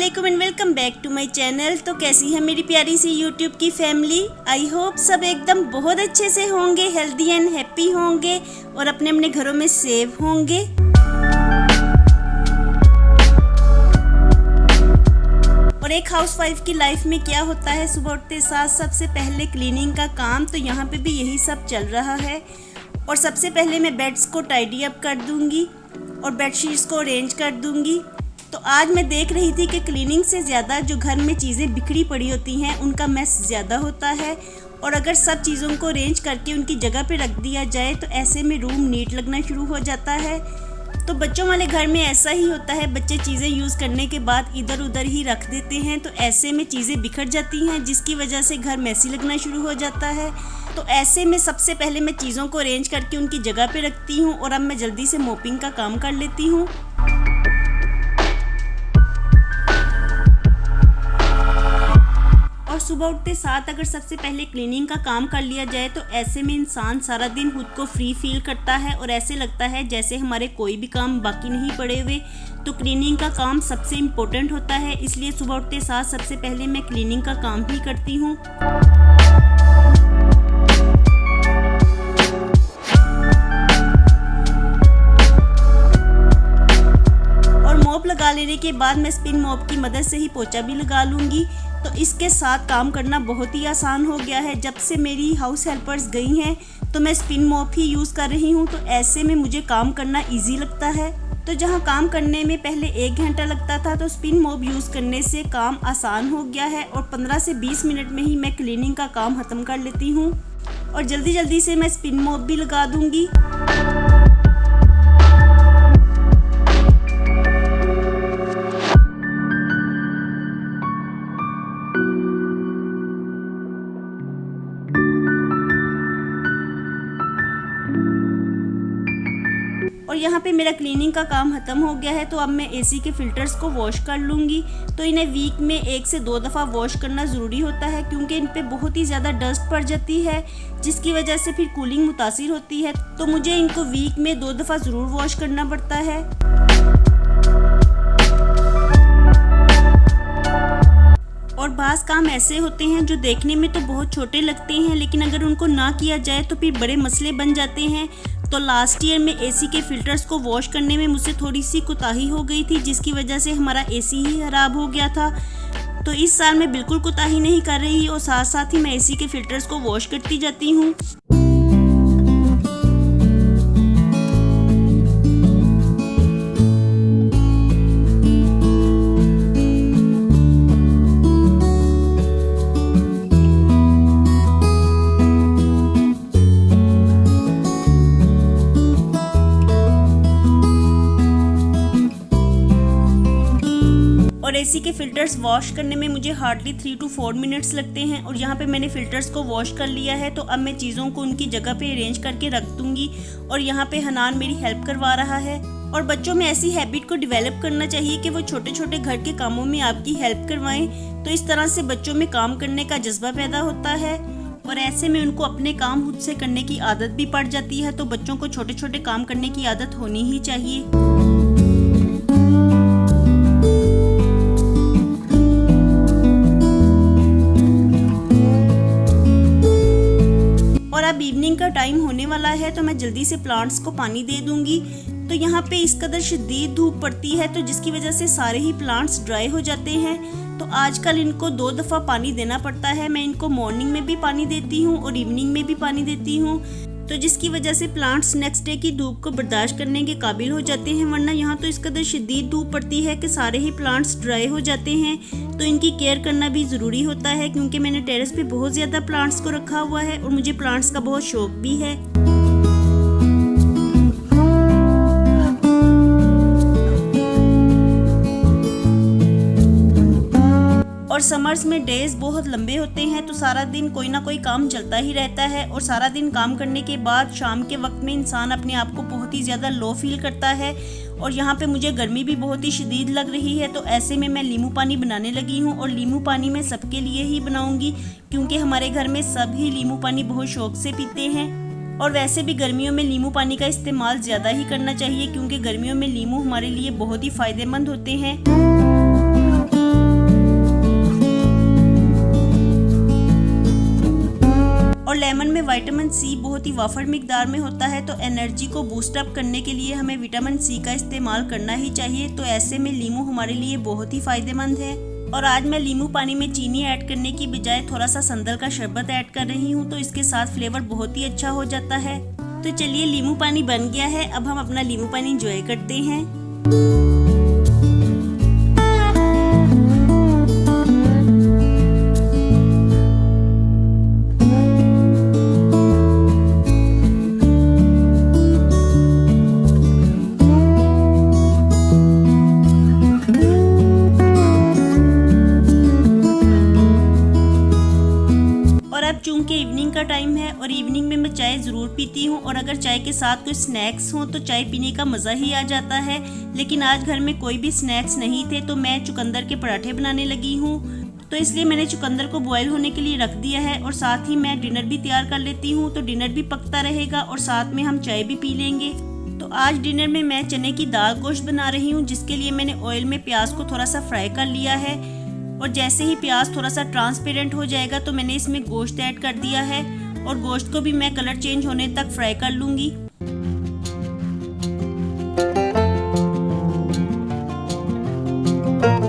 अस्सलामुअलैकुम and welcome back to my channel. तो कैसी है मेरी प्यारी सी यूट्यूब की फैमिली। आई होप सब एकदम बहुत अच्छे से होंगे, हेल्दी एंड हैप्पी होंगे और अपने अपने घरों में सेव होंगे। और एक हाउसवाइफ की लाइफ में क्या होता है, सुबह उठते साथ सबसे पहले क्लीनिंग का काम। तो यहाँ पे भी यही सब चल रहा है। और सबसे पहले मैं बेड्स को टाइडी अप कर दूंगी और बेडशीट्स को अरेंज कर दूंगी। तो आज मैं देख रही थी कि क्लीनिंग से ज़्यादा जो घर में चीज़ें बिखरी पड़ी होती हैं उनका मैस ज़्यादा होता है। और अगर सब चीज़ों को अरेंज करके उनकी जगह पे रख दिया जाए तो ऐसे में रूम नीट लगना शुरू हो जाता है। तो बच्चों वाले घर में ऐसा ही होता है, बच्चे चीज़ें यूज़ करने के बाद इधर उधर ही रख देते हैं, तो ऐसे में चीज़ें बिखर जाती हैं जिसकी वजह से घर मैसी लगना शुरू हो जाता है। तो ऐसे में सबसे पहले मैं चीज़ों को अरेंज करके उनकी जगह पे रखती हूँ और अब मैं जल्दी से मोपिंग का काम कर लेती हूँ। और सुबह उठते साथ अगर सबसे पहले क्लीनिंग का काम कर लिया जाए तो ऐसे में इंसान सारा दिन खुद को फ्री फील करता है और ऐसे लगता है जैसे हमारे कोई भी काम बाकी नहीं पड़े हुए। तो क्लीनिंग का काम सबसे इम्पोर्टेंट होता है, इसलिए सुबह उठते साथ सबसे पहले मैं क्लीनिंग का काम ही करती हूँ। लगा लेने के बाद मैं स्पिन मॉप की मदद से ही पोछा भी लगा लूँगी। तो इसके साथ काम करना बहुत ही आसान हो गया है। जब से मेरी हाउस हेल्पर्स गई हैं तो मैं स्पिन मॉप ही यूज़ कर रही हूँ, तो ऐसे में मुझे काम करना इजी लगता है। तो जहाँ काम करने में पहले 1 घंटा लगता था तो स्पिन मॉप यूज़ करने से काम आसान हो गया है और 15 से 20 मिनट में ही मैं क्लीनिंग का काम ख़त्म कर लेती हूँ। और जल्दी जल्दी से मैं स्पिन मॉप भी लगा दूँगी। और यहाँ पे मेरा क्लीनिंग का काम ख़त्म हो गया है, तो अब मैं एसी के फ़िल्टर्स को वॉश कर लूँगी। तो इन्हें वीक में 1 से 2 दफ़ा वॉश करना ज़रूरी होता है क्योंकि इन पे बहुत ही ज़्यादा डस्ट पड़ जाती है जिसकी वजह से फिर कूलिंग मुतासिर होती है। तो मुझे इनको वीक में 2 दफ़ा ज़रूर वॉश करना पड़ता है। और बाज़ काम ऐसे होते हैं जो देखने में तो बहुत छोटे लगते हैं, लेकिन अगर उनको ना किया जाए तो फिर बड़े मसले बन जाते हैं। तो लास्ट ईयर में एसी के फ़िल्टर्स को वॉश करने में मुझसे थोड़ी सी कोताही हो गई थी जिसकी वजह से हमारा एसी ही ख़राब हो गया था। तो इस साल मैं बिल्कुल कोताही नहीं कर रही और साथ साथ ही मैं एसी के फ़िल्टर्स को वॉश करती जाती हूँ। और एसी के फ़िल्टर्स वॉश करने में मुझे हार्डली 3 to 4 मिनट्स लगते हैं। और यहाँ पे मैंने फ़िल्टर्स को वॉश कर लिया है, तो अब मैं चीज़ों को उनकी जगह पे अरेंज करके रख दूँगी। और यहाँ पे हनान मेरी हेल्प करवा रहा है। और बच्चों में ऐसी हैबिट को डेवलप करना चाहिए कि वो छोटे छोटे घर के कामों में आपकी हेल्प करवाएं। तो इस तरह से बच्चों में काम करने का जज्बा पैदा होता है और ऐसे में उनको अपने काम खुद से करने की आदत भी पड़ जाती है। तो बच्चों को छोटे छोटे काम करने की आदत होनी ही चाहिए। और अब इवनिंग का टाइम होने वाला है तो मैं जल्दी से प्लांट्स को पानी दे दूंगी। तो यहाँ पे इस कदर शदीद धूप पड़ती है तो जिसकी वजह से सारे ही प्लांट्स ड्राई हो जाते हैं। तो आजकल इनको 2 दफ़ा पानी देना पड़ता है। मैं इनको मॉर्निंग में भी पानी देती हूँ और इवनिंग में भी पानी देती हूँ, तो जिसकी वजह से प्लांट्स नेक्स्ट डे की धूप को बर्दाश्त करने के काबिल हो जाते हैं। वरना यहाँ तो इस कदर शदीद धूप पड़ती है कि सारे ही प्लांट्स ड्राई हो जाते हैं। तो इनकी केयर करना भी ज़रूरी होता है क्योंकि मैंने टेरेस पे बहुत ज़्यादा प्लांट्स को रखा हुआ है और मुझे प्लांट्स का बहुत शौक भी है। और समर्स में डेज बहुत लंबे होते हैं तो सारा दिन कोई ना कोई काम चलता ही रहता है। और सारा दिन काम करने के बाद शाम के वक्त में इंसान अपने आप को बहुत ही ज़्यादा लो फील करता है। और यहाँ पे मुझे गर्मी भी बहुत ही शदीद लग रही है, तो ऐसे में मैं नींबू पानी बनाने लगी हूँ। और नींबू पानी मैं सबके लिए ही बनाऊँगी क्योंकि हमारे घर में सब ही नींबू पानी बहुत शौक से पीते हैं। और वैसे भी गर्मियों में नींबू पानी का इस्तेमाल ज़्यादा ही करना चाहिए क्योंकि गर्मियों में नींबू हमारे लिए बहुत ही फ़ायदेमंद होते हैं। लेमन में विटामिन सी बहुत ही वाफर मिकदार में होता है, तो एनर्जी को बूस्ट अप करने के लिए हमें विटामिन सी का इस्तेमाल करना ही चाहिए। तो ऐसे में लीमू हमारे लिए बहुत ही फ़ायदेमंद है। और आज मैं लीमू पानी में चीनी ऐड करने की बजाय थोड़ा सा संदल का शरबत ऐड कर रही हूँ, तो इसके साथ फ्लेवर बहुत ही अच्छा हो जाता है। तो चलिए लीमू पानी बन गया है, अब हम अपना लीमू पानी एंजॉय करते हैं। चूँकि इवनिंग का टाइम है और इवनिंग में मैं चाय ज़रूर पीती हूँ, और अगर चाय के साथ कोई स्नैक्स हो तो चाय पीने का मज़ा ही आ जाता है। लेकिन आज घर में कोई भी स्नैक्स नहीं थे, तो मैं चुकंदर के पराठे बनाने लगी हूँ। तो इसलिए मैंने चुकंदर को बॉयल होने के लिए रख दिया है, और साथ ही मैं डिनर भी तैयार कर लेती हूँ, तो डिनर भी पकता रहेगा और साथ में हम चाय भी पी लेंगे। तो आज डिनर में मैं चने की दाल गोश्त बना रही हूँ, जिसके लिए मैंने ऑयल में प्याज को थोड़ा सा फ्राई कर लिया है, और जैसे ही प्याज थोड़ा सा ट्रांसपेरेंट हो जाएगा तो मैंने इसमें गोश्त ऐड कर दिया है, और गोश्त को भी मैं कलर चेंज होने तक फ्राई कर लूँगी।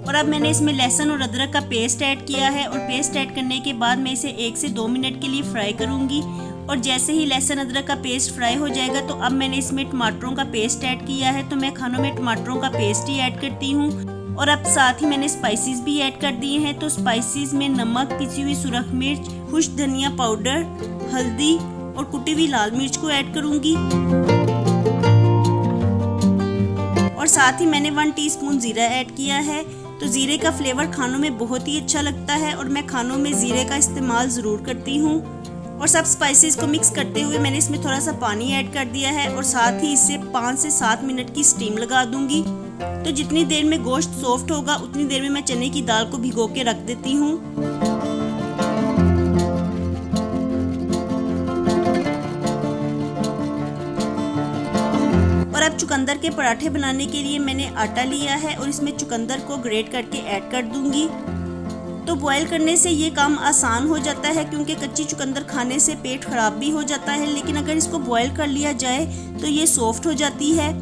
और अब मैंने इसमें लहसुन और अदरक का पेस्ट ऐड किया है, और पेस्ट ऐड करने के बाद मैं इसे 1 से 2 मिनट के लिए फ्राई करूँगी। और जैसे ही लहसुन अदरक का पेस्ट फ्राई हो जाएगा तो अब मैंने इसमें टमाटरों का पेस्ट ऐड किया है, तो मैं खानों में टमाटरों का पेस्ट ही ऐड करती हूँ। और अब साथ ही मैंने स्पाइसेस भी ऐड कर दिए हैं, तो स्पाइसेस में नमक, पिसी हुई सुरख मिर्च, खुश्क धनिया पाउडर, हल्दी और कुटी हुई लाल मिर्च को ऐड करूंगी। और साथ ही मैंने 1 टीस्पून जीरा ऐड किया है। तो जीरे का फ्लेवर खानों में बहुत ही अच्छा लगता है, और मैं खानों में जीरे का इस्तेमाल ज़रूर करती हूँ। और सब स्पाइसेस को मिक्स करते हुए मैंने इसमें थोड़ा सा पानी ऐड कर दिया है, और साथ ही इसे 5 से 7 मिनट की स्टीम लगा दूंगी। तो जितनी देर में गोश्त सॉफ्ट होगा उतनी देर में मैं चने की दाल को भिगो के रख देती हूँ। और अब चुकंदर के पराठे बनाने के लिए मैंने आटा लिया है, और इसमें चुकंदर को ग्रेट करके ऐड कर दूंगी। तो बॉयल करने से ये काम आसान हो जाता है, क्योंकि कच्ची चुकंदर खाने से पेट खराब भी हो जाता है, लेकिन अगर इसको बॉयल कर लिया जाए तो ये सॉफ्ट हो जाती है।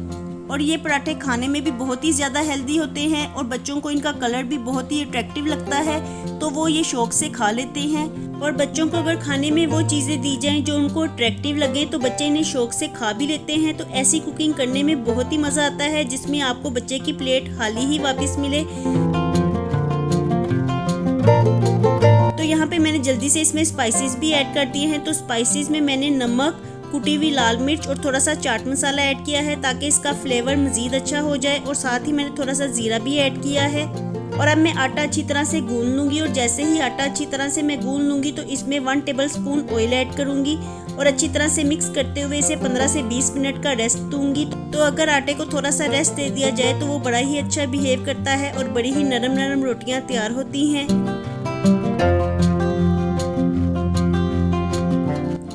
और ये पराठे खाने में भी बहुत ही ज़्यादा हेल्दी होते हैं, और बच्चों को इनका कलर भी बहुत ही अट्रैक्टिव लगता है, तो वो ये शौक से खा लेते हैं। और बच्चों को अगर खाने में वो चीज़ें दी जाएं जो उनको अट्रैक्टिव लगे तो बच्चे इन्हें शौक से खा भी लेते हैं। तो ऐसी कुकिंग करने में बहुत ही मज़ा आता है, जिसमें आपको बच्चे की प्लेट खाली ही वापस मिले। तो यहाँ पे मैंने जल्दी से इसमें स्पाइसेस भी ऐड कर दिए हैं। तो स्पाइसेस में मैंने नमक, कुटी हुई लाल मिर्च और थोड़ा सा चाट मसाला ऐड किया है, ताकि इसका फ्लेवर मज़ीद अच्छा हो जाए। और साथ ही मैंने थोड़ा सा ज़ीरा भी ऐड किया है। और अब मैं आटा अच्छी तरह से गूंद लूँगी, और जैसे ही आटा अच्छी तरह से मैं गूंद लूँगी तो इसमें 1 टेबलस्पून ऑयल ऐड करूँगी, और अच्छी तरह से मिक्स करते हुए इसे 15 से 20 मिनट का रेस्ट दूँगी। तो अगर आटे को थोड़ा सा रेस्ट दे दिया जाए तो वो बड़ा ही अच्छा बिहेव करता है, और बड़ी ही नरम नरम रोटियाँ तैयार होती हैं।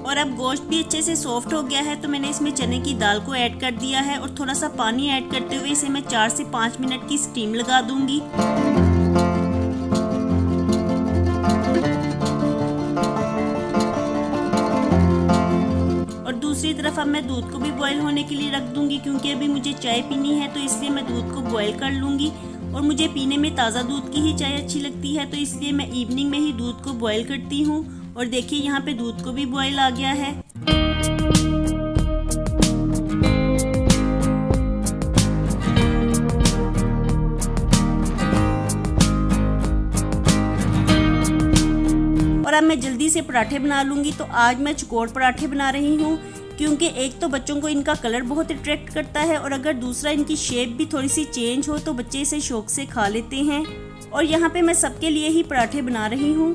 और अब गोश्त भी अच्छे से सॉफ्ट हो गया है, तो मैंने इसमें चने की दाल को ऐड कर दिया है, और थोड़ा सा पानी ऐड करते हुए इसे मैं 4 से 5 मिनट की स्टीम लगा दूंगी। और दूसरी तरफ अब मैं दूध को भी बॉईल होने के लिए रख दूंगी, क्योंकि अभी मुझे चाय पीनी है, तो इसलिए मैं दूध को बॉईल कर लूँगी। और मुझे पीने में ताज़ा दूध की ही चाय अच्छी लगती है, तो इसलिए मैं इवनिंग में ही दूध को बॉईल करती हूँ। और देखिए यहाँ पे दूध को भी बॉईल आ गया है। और अब मैं जल्दी से पराठे बना लूँगी। तो आज मैं चौकोर पराठे बना रही हूँ, क्योंकि एक तो बच्चों को इनका कलर बहुत अट्रैक्ट करता है, और अगर दूसरा इनकी शेप भी थोड़ी सी चेंज हो तो बच्चे इसे शौक से खा लेते हैं। और यहाँ पे मैं सबके लिए ही पराठे बना रही हूँ।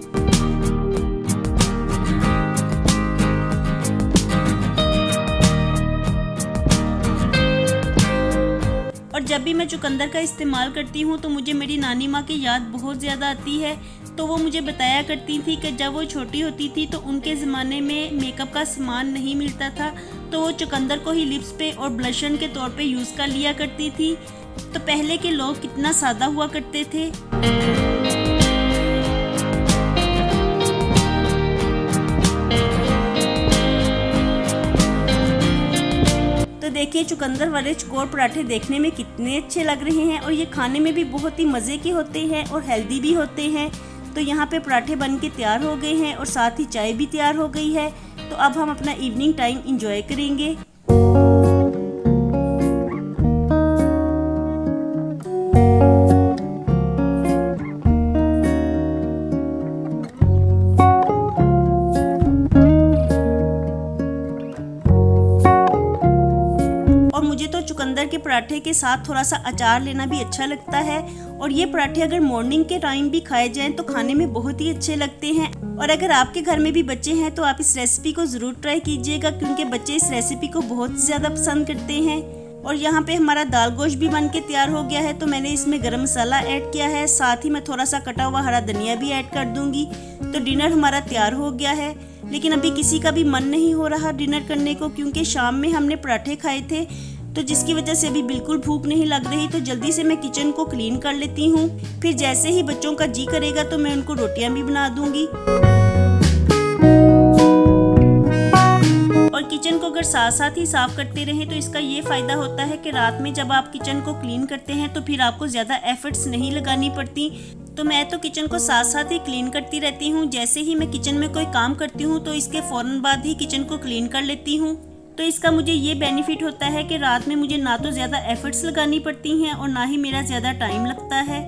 और जब भी मैं चुकंदर का इस्तेमाल करती हूँ तो मुझे मेरी नानी माँ की याद बहुत ज़्यादा आती है। तो वो मुझे बताया करती थी कि जब वो छोटी होती थी तो उनके ज़माने में मेकअप का सामान नहीं मिलता था, तो वो चुकंदर को ही लिप्स पे और ब्लशन के तौर पे यूज़ कर लिया करती थी। तो पहले के लोग कितना सादा हुआ करते थे। देखिए चुकंदर वाले चकोर पराठे देखने में कितने अच्छे लग रहे हैं और ये खाने में भी बहुत ही मज़े के होते हैं और हेल्दी भी होते हैं। तो यहाँ पे पराठे बन के तैयार हो गए हैं और साथ ही चाय भी तैयार हो गई है। तो अब हम अपना इवनिंग टाइम इंजॉय करेंगे। मुझे तो चुकंदर के पराठे के साथ थोड़ा सा अचार लेना भी अच्छा लगता है और ये पराठे अगर मॉर्निंग के टाइम भी खाए जाएं तो खाने में बहुत ही अच्छे लगते हैं। और अगर आपके घर में भी बच्चे हैं तो आप इस रेसिपी को ज़रूर ट्राई कीजिएगा, क्योंकि बच्चे इस रेसिपी को बहुत ज़्यादा पसंद करते हैं। और यहाँ पे हमारा दाल गोश्त भी बन के तैयार हो गया है, तो मैंने इसमें गरम मसाला ऐड किया है, साथ ही मैं थोड़ा सा कटा हुआ हरा धनिया भी ऐड कर दूँगी। तो डिनर हमारा तैयार हो गया है, लेकिन अभी किसी का भी मन नहीं हो रहा डिनर करने को, क्योंकि शाम में हमने पराठे खाए थे, तो जिसकी वजह से अभी बिल्कुल भूख नहीं लग रही। तो जल्दी से मैं किचन को क्लीन कर लेती हूँ, फिर जैसे ही बच्चों का जी करेगा तो मैं उनको रोटियां भी बना दूंगी। और किचन को अगर साथ साथ ही साफ करते रहें तो इसका ये फ़ायदा होता है कि रात में जब आप किचन को क्लीन करते हैं तो फिर आपको ज़्यादा एफर्ट्स नहीं लगानी पड़ती। तो मैं तो किचन को साथ साथ ही क्लीन करती रहती हूँ। जैसे ही मैं किचन में कोई काम करती हूँ तो इसके फ़ौरन बाद ही किचन को क्लीन कर लेती हूँ। तो इसका मुझे ये बेनिफिट होता है कि रात में मुझे ना तो ज़्यादा एफर्ट्स लगानी पड़ती हैं और ना ही मेरा ज़्यादा टाइम लगता है।